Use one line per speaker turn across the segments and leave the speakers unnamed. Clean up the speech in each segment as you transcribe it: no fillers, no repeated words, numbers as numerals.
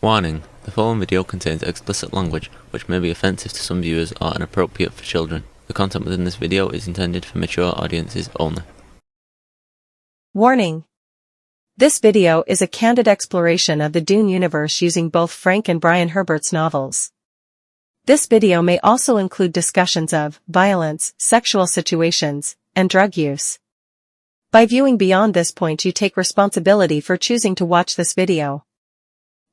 Warning: the following video contains explicit language which may be offensive to some viewers or inappropriate for children. The content within this video is intended for mature audiences only.
Warning: this video is a candid exploration of the Dune universe using both Frank and Brian Herbert's novels. This video may also include discussions of violence, sexual situations, and drug use. By viewing beyond this point, you take responsibility for choosing to watch this video.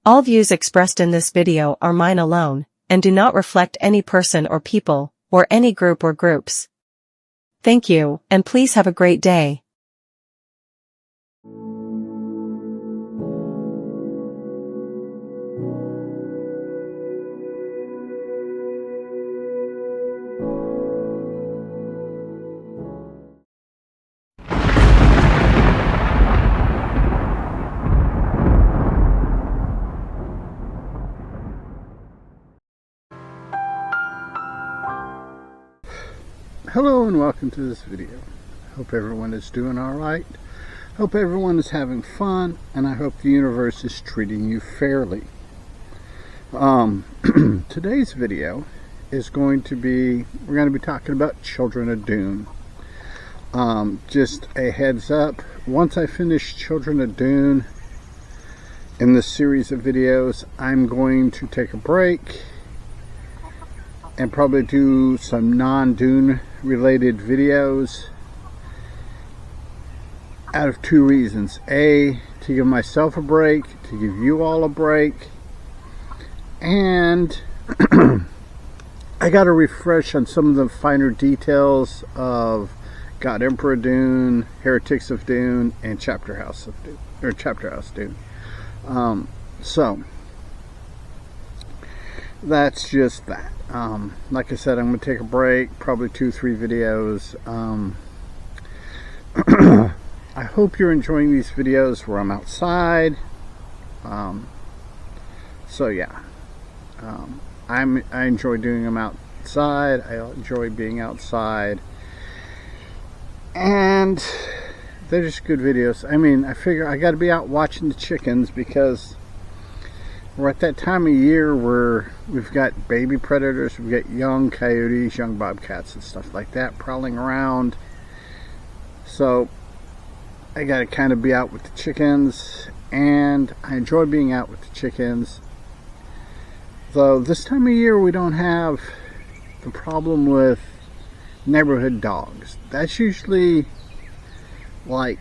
All views expressed in this video are mine alone, and do not reflect any person or people, or any group or groups. Thank you, and please have a great day.
Hello and welcome to this video. Hope everyone is doing alright. Hope everyone is having fun, and I hope the universe is treating you fairly. Today's video is we're going to be talking about Children of Dune. Just a heads up, once I finish Children of Dune in this series of videos, I'm going to take a break and probably do some non-Dune related videos out of two reasons. A, to give myself a break, to give you all a break, and I got to refresh on some of the finer details of God Emperor Dune, Heretics of Dune, and Chapter House Dune. So that's just that. Like I said, I'm going to take a break, probably 2-3 videos. I hope you're enjoying these videos where I'm outside. So yeah, I enjoy doing them outside. I enjoy being outside, and they're just good videos. I mean, I figure I got to be out watching the chickens because we're at that time of year where we've got baby predators, we've got young coyotes, young bobcats and stuff like that prowling around. So I got to kind of be out with the chickens, and I enjoy being out with the chickens. Though this time of year we don't have the problem with neighborhood dogs. That's usually like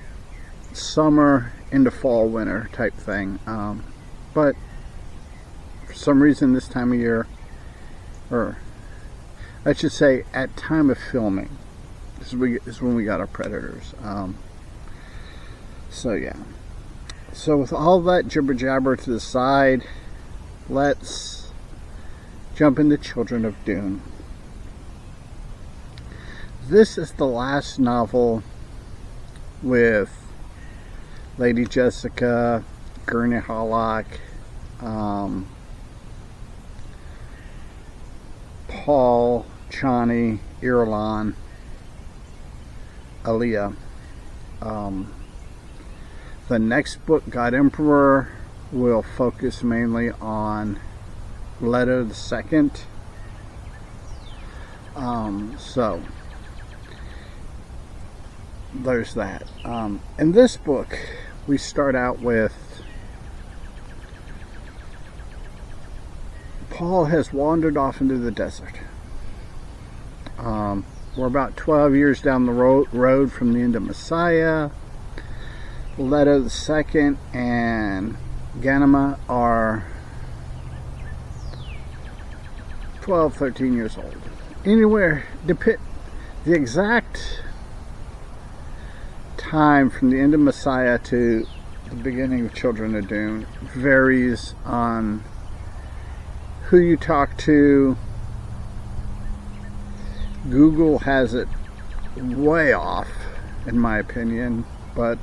summer into fall, winter type thing. But for some reason this time of year, or I should say at time of filming, is when we got our predators. So yeah. So with all that jibber jabber to the side, let's jump into Children of Dune. This is the last novel with Lady Jessica, Gurney Halleck, Paul, Chani, Irulan, Aaliyah. The next book, God Emperor, will focus mainly on Leto II. So there's that. In this book, we start out with Paul has wandered off into the desert. We're about 12 years down the road from the end of Messiah. Leto II and Ganima are 12, 13 years old. Anywhere, the exact time from the end of Messiah to the beginning of Children of Dune varies on who you talk to. Google has it way off, in my opinion, but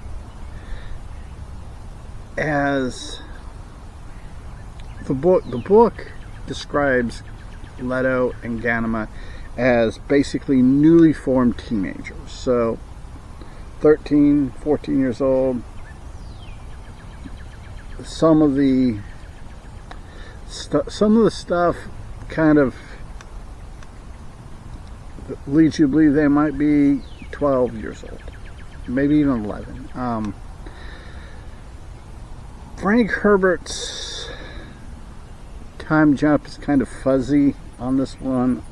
as the book describes Leto and Ganima as basically newly formed teenagers. So 13, 14 years old. Some of the some of the stuff kind of leads you to believe they might be 12 years old, maybe even 11. Frank Herbert's time jump is kind of fuzzy on this one.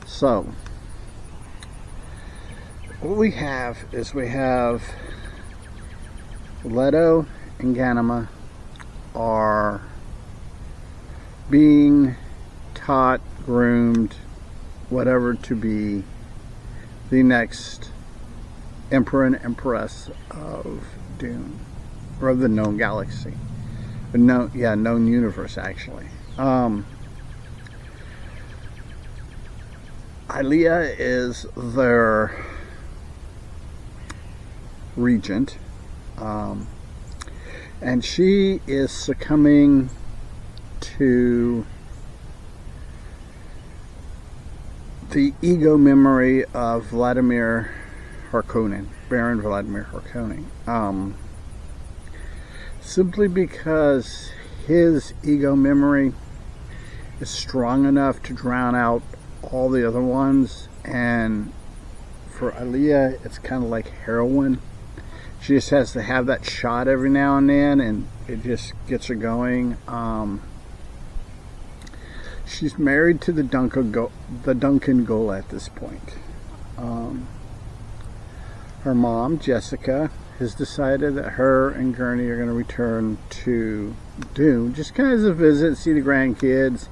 So what we have is Leto and Ganima are being taught, groomed, whatever, to be the next Emperor and Empress of Dune, or of the known galaxy. Known universe, actually. Ashleigh is their regent, and she is succumbing to the ego memory of Vladimir Harkonnen, Baron Vladimir Harkonnen, simply because his ego memory is strong enough to drown out all the other ones. And for Ashleigh, it's kind of like heroin. She just has to have that shot every now and then, and it just gets her going. She's married to the Duncan Ghoul at this point. Her mom, Jessica, has decided that her and Gurney are going to return to Dune, just kind of as a visit, see the grandkids,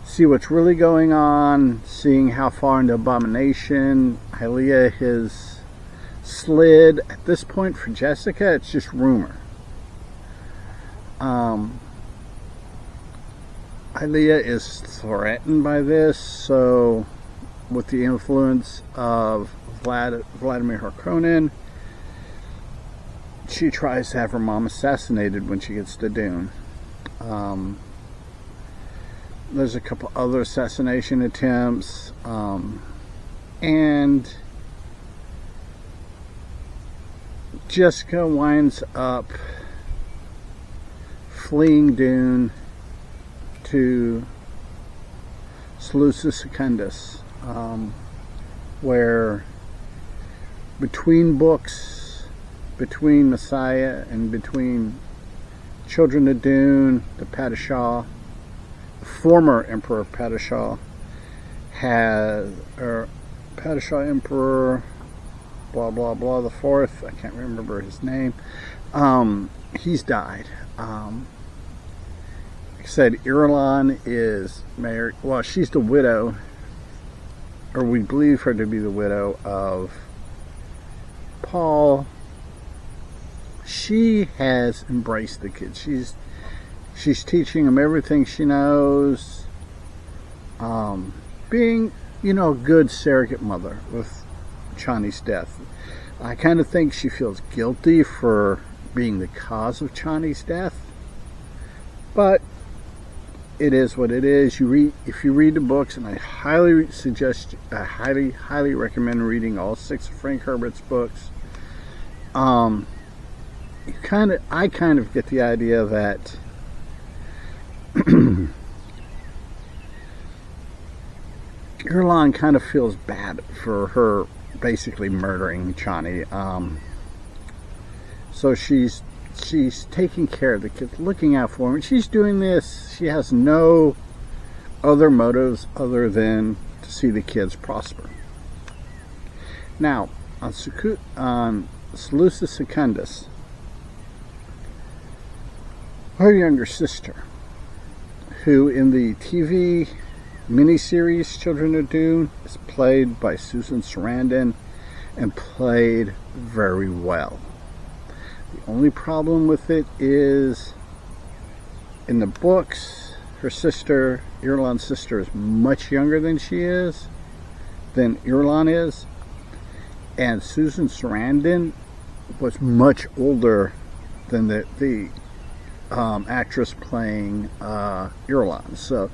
see what's really going on, seeing how far into Abomination Ashleigh has slid. At this point, for Jessica, it's just rumor. Ashleigh is threatened by this, so with the influence of Vladimir Harkonnen, she tries to have her mom assassinated when she gets to Dune. There's a couple other assassination attempts, and Jessica winds up fleeing Dune to Seleucia Secundus, where between books, between Messiah and between Children of Dune, the Padishah, the former Emperor Padishah, Padishah Emperor blah blah blah the fourth, I can't remember his name, he's died. Like I said, Irulan is married, well, she's the widow, or we believe her to be the widow of Paul. She has embraced the kids. She's teaching them everything she knows, being, a good surrogate mother with Chani's death. I kind of think she feels guilty for being the cause of Chani's death, but it is what it is. If you read the books, and I highly suggest, highly recommend reading all 6 of Frank Herbert's books. I kind of get the idea that Irulan kind of feels bad for her basically murdering Chani. So she's taking care of the kids, looking out for them. And she's doing this. She has no other motives other than to see the kids prosper. Now, on Seleucia Secundus, her younger sister, who in the TV miniseries Children of Dune is played by Susan Sarandon, and played very well. The only problem with it is, in the books, her sister, Irulan's sister, is much younger than Irulan is, and Susan Sarandon was much older than the actress playing Irulan. So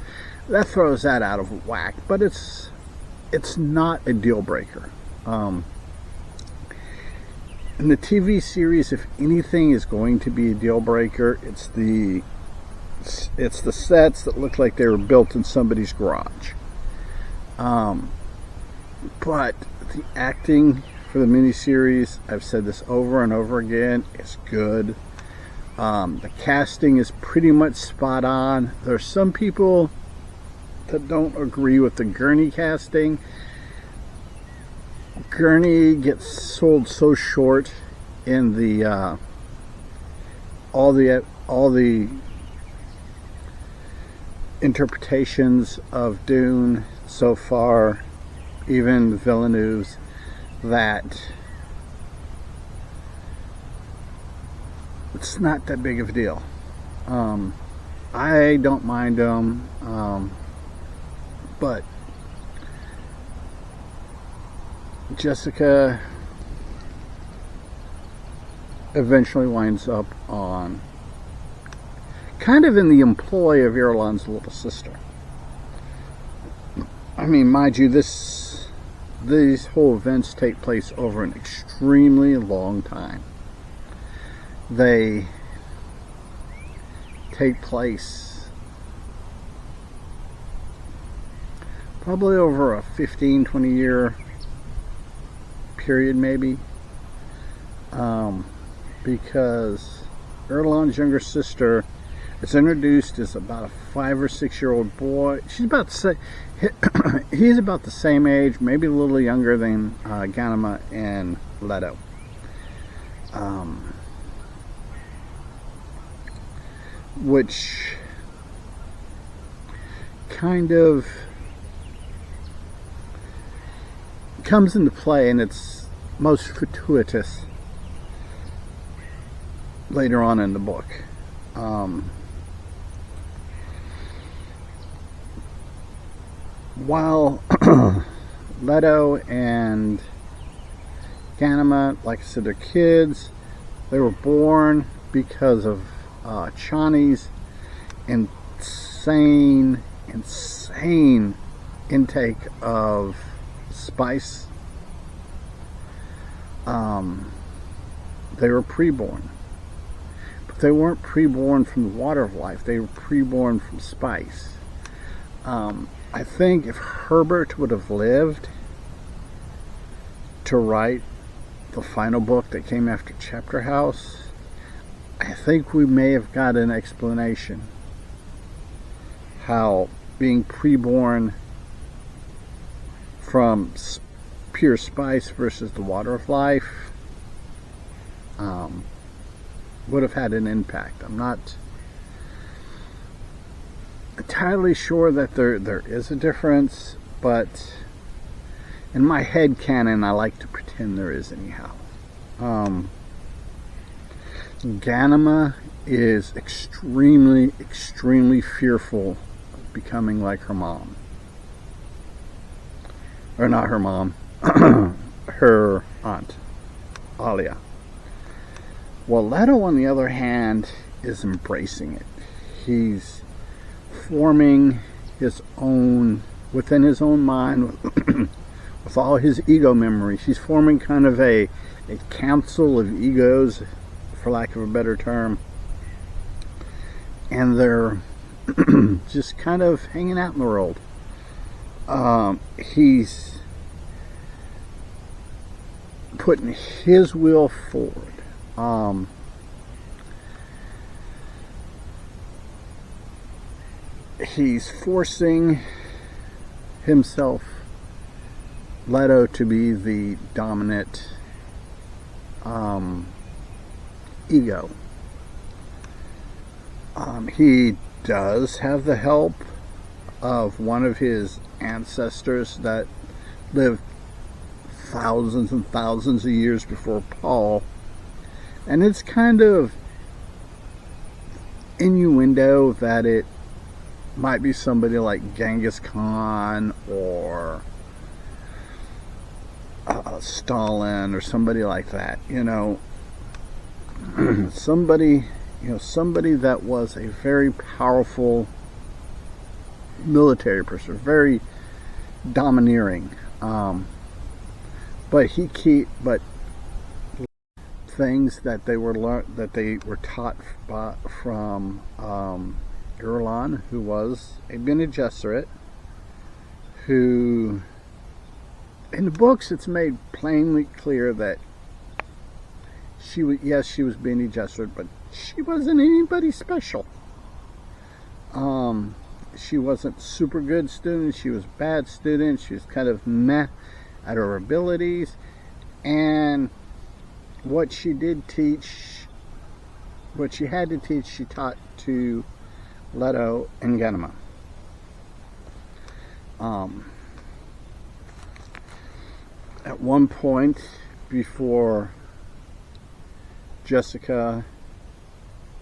that throws that out of whack, but it's not a deal breaker. In the TV series, if anything is going to be a deal breaker, it's the It's the sets that look like they were built in somebody's garage. But the acting for the miniseries, I've said this over and over again, is good. The casting is pretty much spot on. There's some people that don't agree with the Gurney casting. Gurney gets sold so short in the all the interpretations of Dune so far, even Villeneuve's, that it's not that big of a deal. I don't mind them, but Jessica eventually winds up on kind of in the employ of Irulan's little sister. I mean, mind you, these whole events take place over an extremely long time. They take place probably over a 15-20 year period, maybe, because Irulan's younger sister is introduced as about a 5 or 6 year old boy. She's about to say he's about the same age, maybe a little younger than Ganima and Leto. Which kind of comes into play, and it's most fortuitous later on in the book. While Leto and Ganima, like I said, they're kids. They were born because of Chani's insane intake of spice. They were preborn, but they weren't preborn from the water of life. They were preborn from spice. I think if Herbert would have lived to write the final book that came after Chapter House, I think we may have got an explanation how being preborn from pure spice versus the water of life would have had an impact. I'm not entirely sure that there is a difference, but in my head canon, I like to pretend there is anyhow. Ganima is extremely fearful of becoming like her mom. Or not her mom, her aunt, Alia. Well, Leto, on the other hand, is embracing it. He's forming his own, within his own mind, with all his ego memories. He's forming kind of a council of egos, for lack of a better term. And they're just kind of hanging out in the world. He's putting his will forward. He's forcing himself, Leto, to be the dominant ego. He does have the help of one of his ancestors that lived thousands and thousands of years before Paul, and it's kind of innuendo that it might be somebody like Genghis Khan or Stalin or somebody like that, somebody that was a very powerful military person, very domineering, but things that they were taught from Irulan, who was a Bene Gesserit, who, in the books, it's made plainly clear that she was, yes, she was Bene Gesserit, but she wasn't anybody special. She wasn't super good student. She was bad student. She was kind of meh at her abilities. And what she did teach, what she had to teach, she taught to Leto and Genema. At one point, before Jessica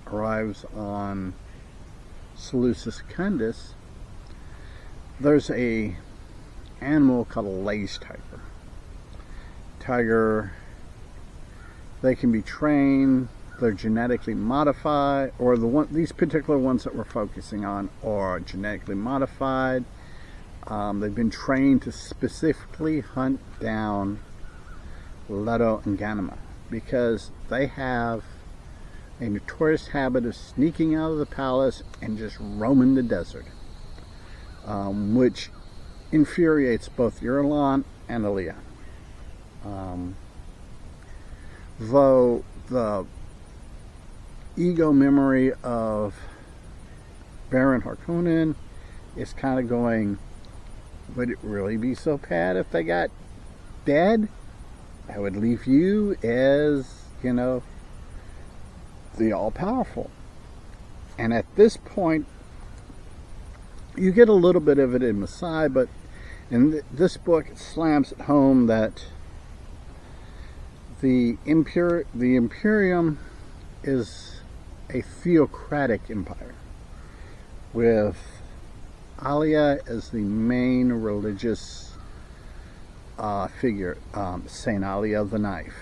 arrives on Seleucus Secundus, there's a animal called a lace tiger. Tiger, they can be trained, they're genetically modified, or these particular ones that we're focusing on are genetically modified. They've been trained to specifically hunt down Leto and Genema because they have a notorious habit of sneaking out of the palace and just roaming the desert, which infuriates both Irulan and Alia. Though the ego memory of Baron Harkonnen is kind of going, would it really be so bad if they got dead? I would leave you as, you know, the all-powerful. And at this point, you get a little bit of it in Masai, but in this book, it slams it home that the Imperium is a theocratic empire, with Alia as the main religious figure, Saint Alia the Knife.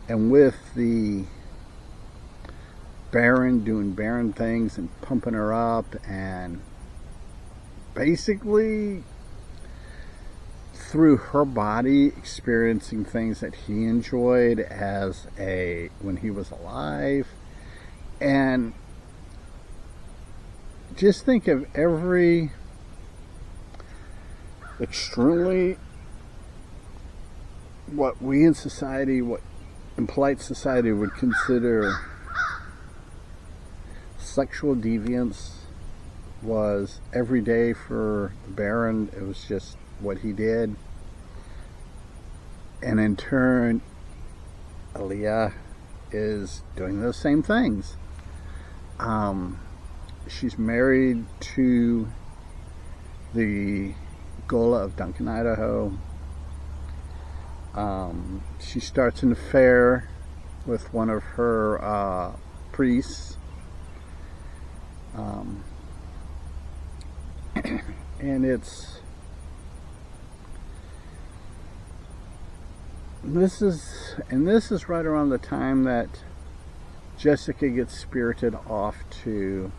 And with the Baron doing Baron things and pumping her up and basically through her body experiencing things that he enjoyed when he was alive. And just think of every extremely, what we in society, what in polite society would consider sexual deviance, was every day for the Baron. It was just what he did. And in turn, Alia is doing those same things. She's married to the Gola of Duncan, Idaho. She starts an affair with one of her priests. And this is right around the time that Jessica gets spirited off to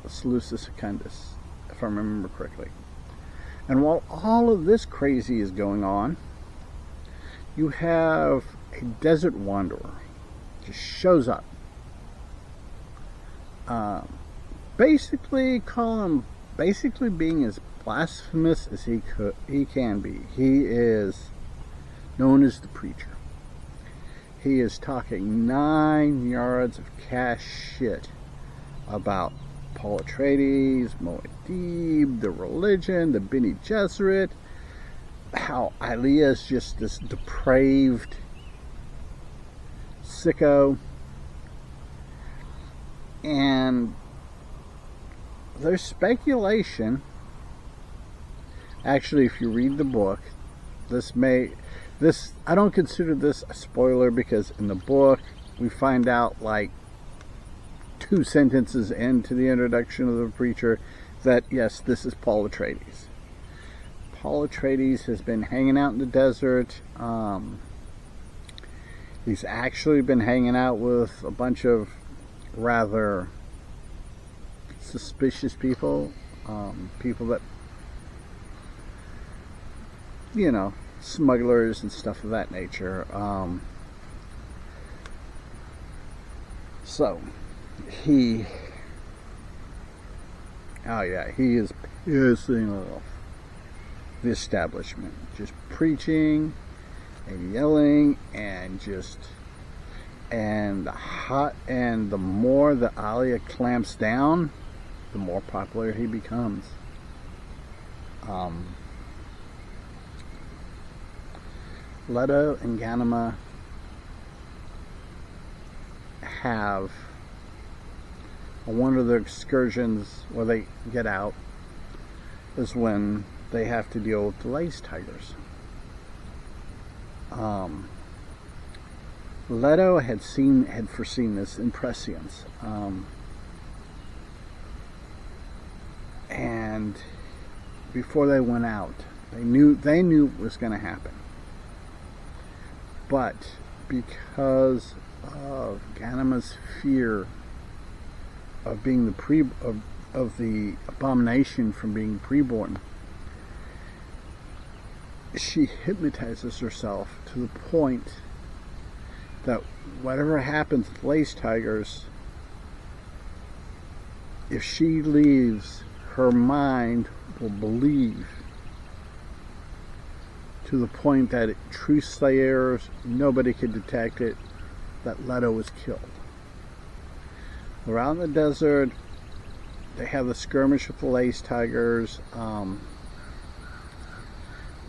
Seleucus Secundus, if I remember correctly. And while all of this crazy is going on, you have a desert wanderer just shows up. Basically being as blasphemous as he can be. He is known as the preacher. He is talking 9 yards of cash shit about Paul Atreides, Muad'Dib, the religion, the Bene Gesserit, how Alia is just this depraved sicko. And there's speculation, actually, if you read the book, I don't consider this a spoiler, because in the book we find out like 2 sentences into the introduction of the preacher that yes, this is Paul Atreides. Paul Atreides has been hanging out in the desert. He's actually been hanging out with a bunch of rather suspicious people, people that, you know, smugglers and stuff of that nature. So he is pissing off the establishment, just preaching and yelling, and the more that Alia clamps down, the more popular he becomes. Leto and Ganima have one of their excursions where they get out is when they have to deal with the lace tigers. Leto had foreseen this in prescience, and before they went out, they knew it was going to happen. But because of Ganima's fear of being of the abomination from being preborn, she hypnotizes herself to the point that whatever happens with lace tigers, if she leaves, her mind will believe, to the point that true slayers, nobody could detect it, that Leto was killed. They're out in the desert. They have the skirmish with the lace tigers.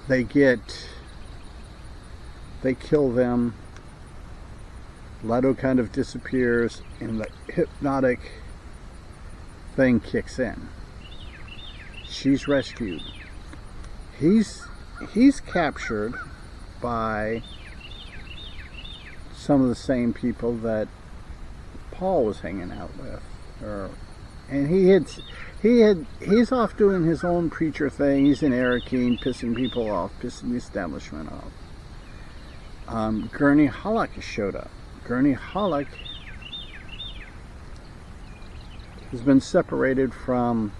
They kill them. Leto kind of disappears, and the hypnotic thing kicks in. She's rescued. He's captured by some of the same people that Paul was hanging out with, and he's off doing his own preacher thing. He's in Arakeen, pissing people off, pissing the establishment off. Gurney Halleck has showed up. Gurney Halleck has been separated from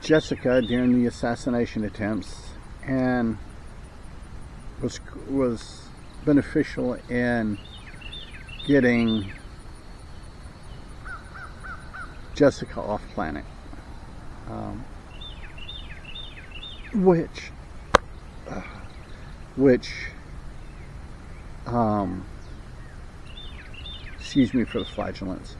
Jessica during the assassination attempts, and was beneficial in getting Jessica off planet, which excuse me for the flatulence.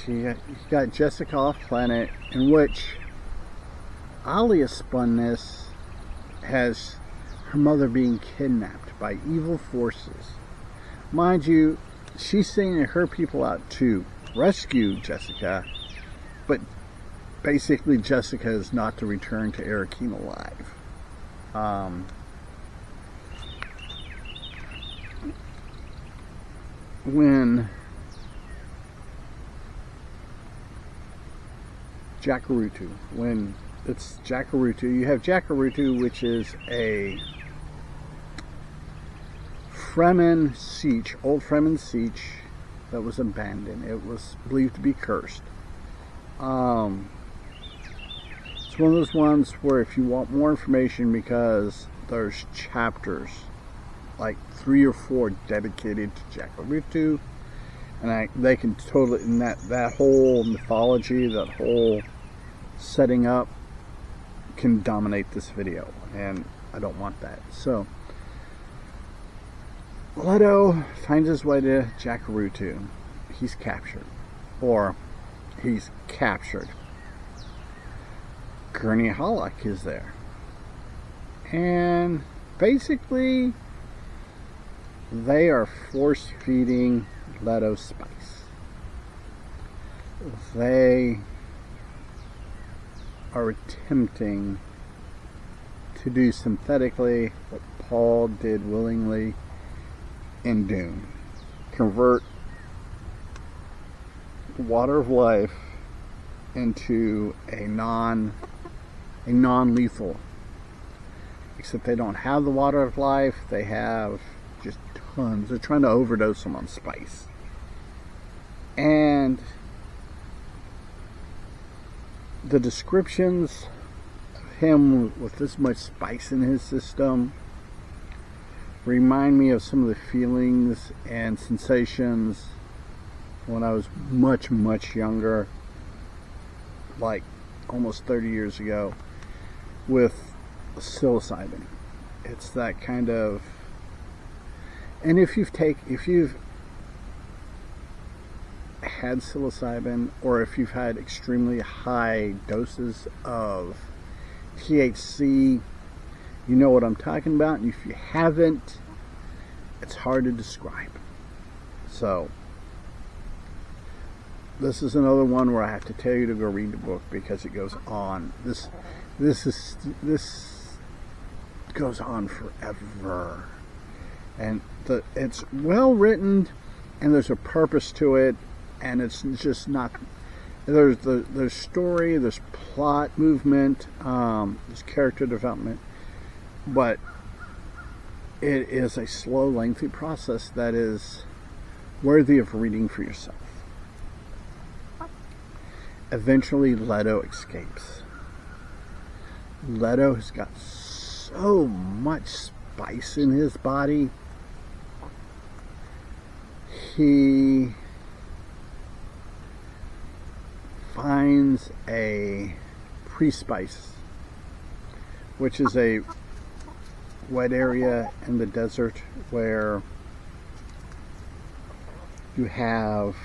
She got Jessica off planet, in which Alia spun this as her mother being kidnapped by evil forces. Mind you, she's sending her people out to rescue Jessica, but basically Jessica is not to return to Arakeen alive. When it's Jakarutu, you have Jakarutu, which is a Fremen siege, old Fremen siege that was abandoned. It was believed to be cursed. It's one of those ones where if you want more information, because there's chapters, like 3 or 4 dedicated to Jakarutu, and they can totally, in that whole mythology, that whole setting up, can dominate this video, and I don't want that. So Leto finds his way to Jakarutu. He's captured. Gurney Halleck is there. And basically, they are force-feeding Leto spice. They are attempting to do synthetically what Paul did willingly in Dune. Convert water of life into a non-lethal. Except they don't have the water of life, they have just tons. They're trying to overdose them on spice. And the descriptions of him with this much spice in his system remind me of some of the feelings and sensations when I was much, much younger, like almost 30 years ago, with psilocybin. It's that kind of, and if you've had psilocybin, or if you've had extremely high doses of THC, you know what I'm talking about. And if you haven't, it's hard to describe. So this is another one where I have to tell you to go read the book, because it goes on. This goes on forever, and it's well written, and there's a purpose to it, and it's just not. There's story, there's plot movement, there's character development, but it is a slow, lengthy process that is worthy of reading for yourself. Eventually, Leto escapes. Leto has got so much spice in his body. He finds a pre-spice, which is a wet area in the desert where you have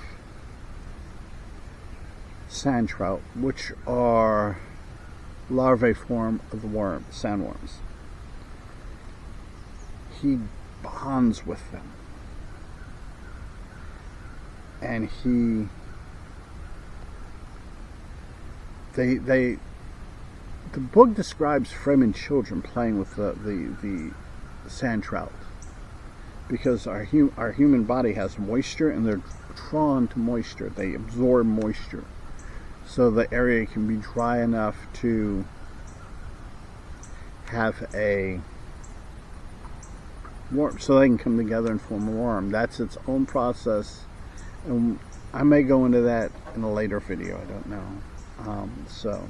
sand trout, which are larvae form of the worm, sandworms. He bonds with them, and the book describes Fremen children playing with the sand trout, because our human body has moisture, and they're drawn to moisture. They absorb moisture, so the area can be dry enough to have a worm, so they can come together and form a worm. That's its own process, and I may go into that in a later video. I don't know. So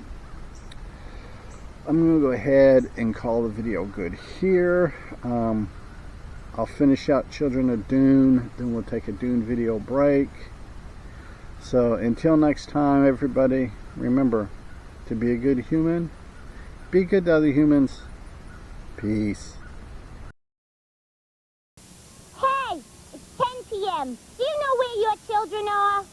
I'm going to go ahead and call the video good here. I'll finish out Children of Dune, then we'll take a Dune video break. So until next time, everybody, remember to be a good human, be good to other humans. Peace.
Hey, it's 10 p.m. Do you know where your children are?